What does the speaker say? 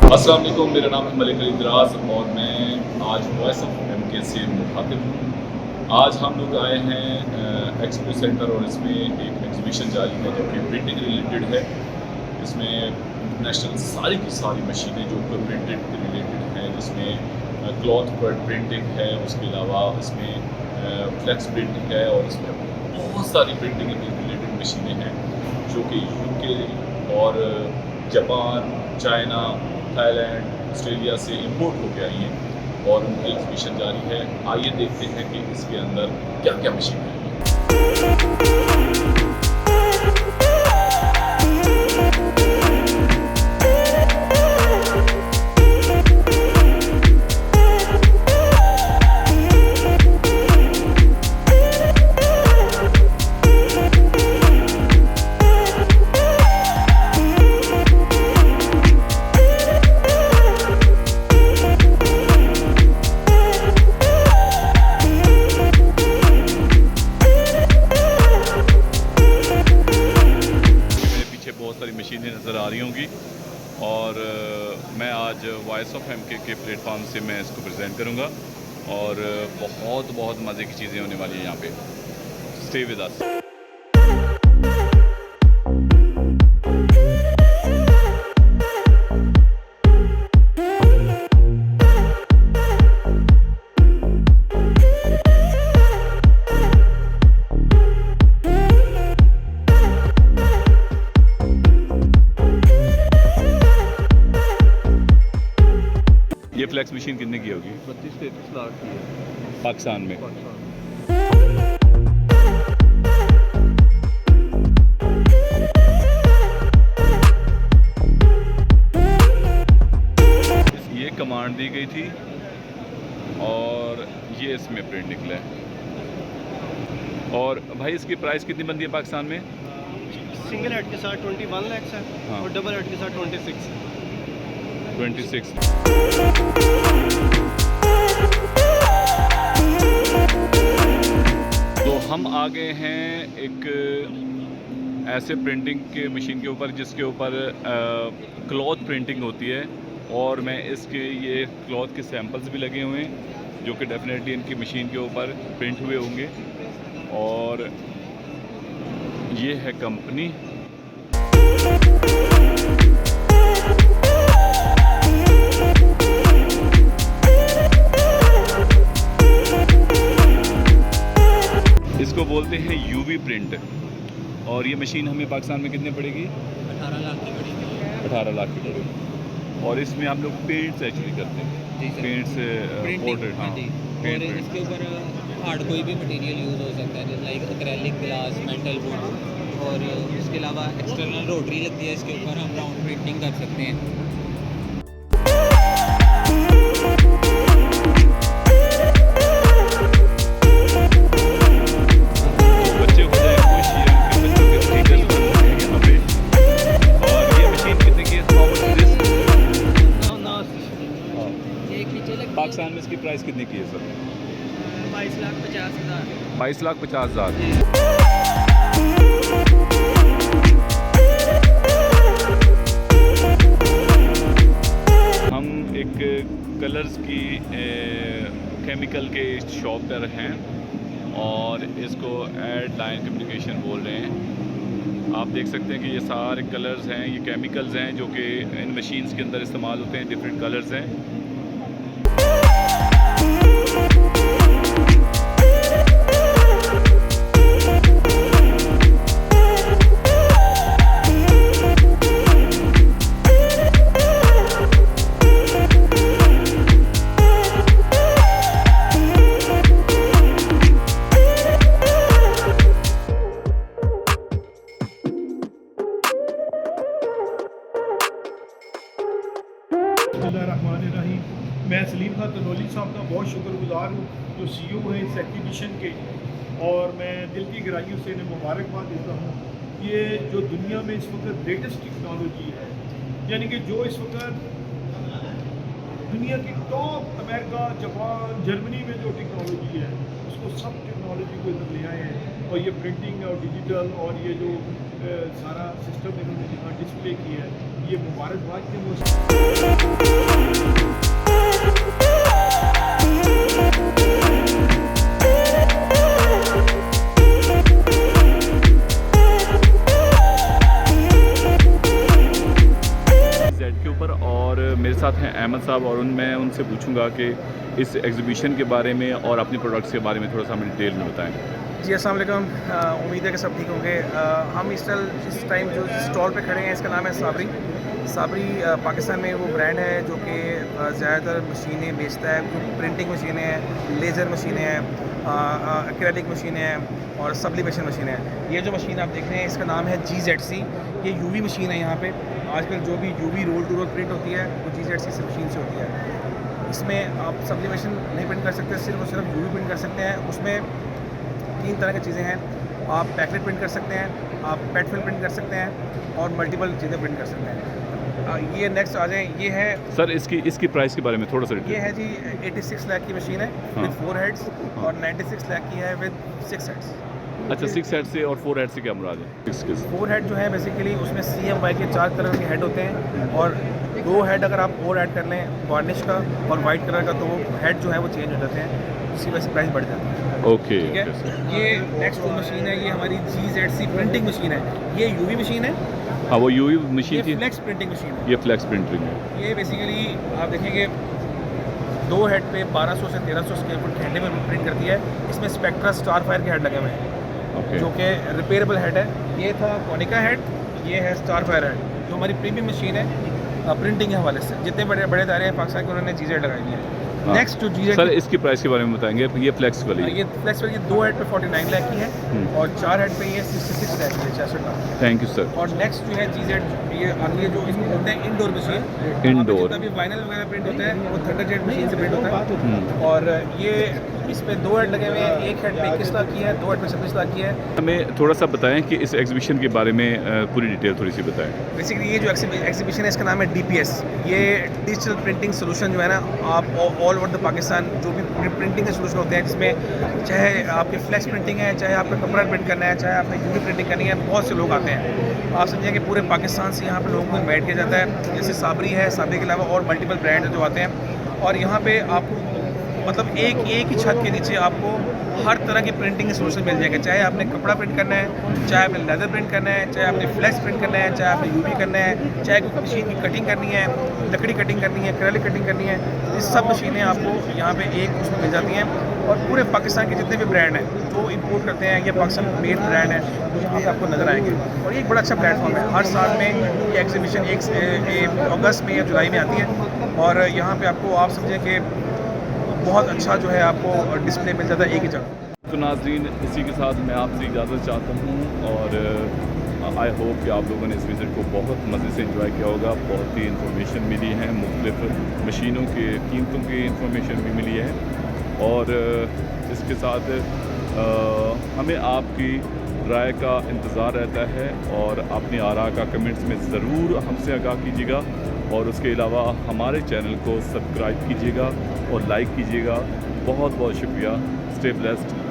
अस्सलाम वालेकुम, मेरा नाम है मलिक अली दराज और मैं आज वॉइस ऑफ एमके से मुखातिब हूँ। आज हम लोग आए हैं एक्सपो सेंटर और इसमें एक एग्जीबिशन जारी है जो कि प्रिंटिंग रिलेटेड है। इसमें इंटरनेशनल सारी की सारी मशीनें जो कि प्रिंटेड के रिलेटेड हैं, जिसमें क्लॉथ पर प्रिंटिंग है, उसके अलावा इसमें फ्लेक्स प्रिंटिंग है और इसमें बहुत सारी प्रिंटिंग के रिलेटेड मशीनें हैं जो कि यूके और जापान, चाइना, थाईलैंड, ऑस्ट्रेलिया से इंपोर्ट होकर आई हैं और उनकी एग्जीबिशन जारी है। आइए देखते हैं कि इसके अंदर क्या क्या मशीन है। बहुत सारी मशीनें नज़र आ रही होंगी और मैं आज वॉइस ऑफ एमके के प्लेटफॉर्म से मैं इसको प्रेजेंट करूंगा और बहुत मज़े की चीज़ें होने वाली हैं यहाँ पे। Stay with us. ये फ्लैक्स मशीन कितने की होगी? 32-33 लाख की है पाकिस्तान में। ये कमांड दी गई थी और ये इसमें प्रिंट निकला है। और भाई इसकी प्राइस कितनी बनती है पाकिस्तान में? सिंगल हेड के साथ 21 लाख है हाँ। और डबल हेड के साथ 26। तो हम आ गए हैं एक ऐसे प्रिंटिंग के मशीन के ऊपर जिसके ऊपर क्लॉथ प्रिंटिंग होती है और मैं इसके ये क्लॉथ के सैंपल्स भी लगे हुए हैं जो कि डेफिनेटली इनकी मशीन के ऊपर प्रिंट हुए होंगे। और ये है कंपनी। इसको बोलते हैं यूवी प्रिंट और ये मशीन हमें पाकिस्तान में कितने पड़ेगी? 18 लाख की पड़ेगी। 18 लाख की पड़ेगी। और इसमें हम लोग पेंट्स एक्चुअली करते हैं। जी सर। Paints portrait. हाँ जी। पेंट और इसके ऊपर हार्ड कोई भी मटेरियल यूज़ हो सकता है, जैसे like acrylic glass, metal would, और इसके अलावा एक्सटर्नल रोटरी लगती है इसके ऊपर, हम राउंड प्रिंटिंग कर सकते हैं। पाकिस्तान में इसकी प्राइस कितने की है सर? 22,50,000। 22,50,000। हम एक कलर्स की केमिकल के शॉप पर हैं और इसको एड लाइन कम्युनिकेशन बोल रहे हैं। आप देख सकते हैं कि ये सारे कलर्स हैं, ये केमिकल्स हैं जो कि इन मशीन्स के अंदर इस्तेमाल होते हैं। डिफरेंट कलर्स हैं। मैं सलीम खान तनोली साहब का बहुत शुक्रगुजार हूँ जो CEO हैं इस एग्जीबिशन के, और मैं दिल की गहराइयों से इन्हें मुबारकबाद देता हूँ। ये जो दुनिया में इस वक्त लेटेस्ट टेक्नोलॉजी है, यानी कि जो इस वक्त दुनिया की टॉप अमेरिका, जापान, जर्मनी में जो टेक्नोलॉजी है, उसको सब टेक्नोलॉजी को इधर ले आए हैं और ये प्रिंटिंग और डिजिटल और ये जो सारा सिस्टम इन्होंने यहाँ डिस्प्ले किया है, ये मुबारकबाद के जेड के ऊपर। और मेरे साथ हैं अहमद साहब और मैं उनसे पूछूंगा कि इस एग्जीबिशन के बारे में और अपने प्रोडक्ट्स के बारे में थोड़ा सा हमें डिटेल में बताएं। जी अस्सलाम वालेकुम। उम्मीद है कि सब ठीक होंगे। हम इस टाइम जो स्टॉल पे खड़े हैं इसका नाम है साबरी। पाकिस्तान में वो ब्रांड है जो कि ज़्यादातर मशीनें बेचता है, जो प्रिंटिंग मशीनें हैं, लेज़र मशीनें हैं, एक्रेलिक मशीनें हैं और सब्लिमेशन मशीनें हैं। ये जो मशीन आप देख रहे हैं इसका नाम है GZC। ये यूवी मशीन है। यहाँ पे आजकल जो भी UV roll to roll print होती है वो GZC से मशीन से होती है। इसमें आप सब्लिमेशन नहीं प्रिंट कर सकते, सिर्फ और सिर्फ यूवी प्रिंट कर सकते हैं। उसमें 3 तरह की चीज़ें हैं। आप बैकलाइट प्रिंट कर सकते हैं, आप पेट फिल प्रिंट कर सकते हैं और मल्टीपल चीज़ें प्रिंट कर सकते हैं। ये नेक्स्ट आ जाएँ, ये है सर इसकी प्राइस के बारे में थोड़ा सा ये डिटेल। है जी 86 लाख की मशीन है विद 4 हेड्स और 96 लाख की है विद 6 हेड्स। अच्छा 6 हेड से और 4 हेड से क्या मुराद है? 4 हेड जो है बेसिकली उसमें CMY के 4 कलर के हेड होते हैं और 2 हेड अगर आप और ऐड कर लें वार्निश का और वाइट कलर का तो वो हेड जो है वो चेंज हो जाते हैं, इसी वजह से प्राइस बढ़ जाती है। ओके ठीक है। ये नेक्स्ट जो मशीन है ये हमारी GZC प्रिंटिंग मशीन है। ये यूवी मशीन है, हाँ वो यूवी मशीन ये थी, फ्लेक्स प्रिंटिंग मशीन है। ये फ्लेक्स प्रिंटिंग है। ये बेसिकली आप देखेंगे 2 हेड पे 1200 से 1300 स्क्वायर फुट घंटे में प्रिंट करती है। इसमें स्पेक्ट्रा स्टार फायर के हेड लगे हुए हैं ओके जो कि रिपेयरेबल हेड है। ये था कोनिका हेड, ये है स्टार फायर हेड जो हमारी प्रीमियम मशीन है प्रिंटिंग के हवाले से। जितने बड़े बड़े दायरे हैं पाकिस्तान के उन्होंने GZ लगाई है। हाँ। नेक्स्ट जो GZ सर इसकी प्राइस के बारे में बताएंगे। ये फ्लेक्स वाली ये फ्लेक्स वाली 2 हेड पे 49 लाख की है और 4 हेड पे ये 66 लाख की है, 66 लाख। Thank you sir. और नेक्स्ट जो है GZ ये आगे जो इसको बोलते हैं इंडोर मशीन। इंडोर अभी वाइनल वगैरह प्रिंट होता है वो थंडरजेट मशीन से प्रिंट होता है और ये इसमें 2 हेड लगे हुए हैं। 1 हेड पे 21 लाख की है, 2 हेड पे 26 लाख की है। हमें थोड़ा सा बताएं कि इस एग्जीबिशन के बारे में पूरी डिटेल थोड़ी सी बताएं। बेसिकली ये जो एग्जीबिशन है इसका नाम है DPS। ये डिजिटल प्रिंटिंग सोल्यूशन जो है ना, आप ऑल ओवर द पाकिस्तान जो भी प्रिंटिंग के सोल्यूशन होते हैं जिसमें चाहे आपकी फ्लेक्स प्रिंटिंग है, चाहे आपका कपड़ा प्रिंट करना है, चाहे आपने यूवी प्रिंटिंग करनी है, बहुत से लोग आते हैं। आप समझिए कि पूरे पाकिस्तान से यहाँ पर लोगों को इन्वाइट किया जाता है। जैसे साबरी है, साबरी के अलावा और मल्टीपल ब्रांड जो आते हैं और यहाँ पे आपको मतलब एक ही छत के नीचे आपको हर तरह की प्रिंटिंग के सोल्यूशन मिल जाएगा। चाहे आपने कपड़ा प्रिंट करना है, चाहे आपने लेदर प्रिंट करना है, चाहे आपने फ्लेक्स प्रिंट करना है, चाहे आपने यूवी करना है, चाहे कोई मशीन की कटिंग करनी है, लकड़ी कटिंग करनी है, एक्रेलिक कटिंग करनी है, ये सब मशीनें आपको यहाँ पे एक उसमें मिल जाती हैं। और पूरे पाकिस्तान के जितने भी ब्रांड हैं जो इंपोर्ट करते हैं, ये पाकिस्तान मेड ब्रांड है जो यहाँ पे आपको नज़र आएंगे। और ये एक बड़ा अच्छा प्लेटफॉर्म है। हर साल में ये एग्जीबिशन 1 अगस्त में या जुलाई में आती है और यहाँ पे आपको आप समझें कि बहुत अच्छा जो है आपको डिस्प्ले मिल जाता है एक ही जगह। तो नाज़रीन इसी के साथ मैं आपसे इजाज़त चाहता हूँ और आई होप कि आप लोगों ने इस विज़िट को बहुत मज़े से एंजॉय किया होगा। बहुत ही इंफॉर्मेशन मिली है, मुख्तलिफ मशीनों के कीमतों की इंफॉर्मेशन भी मिली है और इसके साथ हमें आपकी राय का इंतज़ार रहता है और अपनी आरा का कमेंट्स में ज़रूर हमसे आगाह कीजिएगा और उसके अलावा हमारे चैनल को सब्सक्राइब कीजिएगा और लाइक कीजिएगा। बहुत बहुत शुक्रिया। Stay blessed.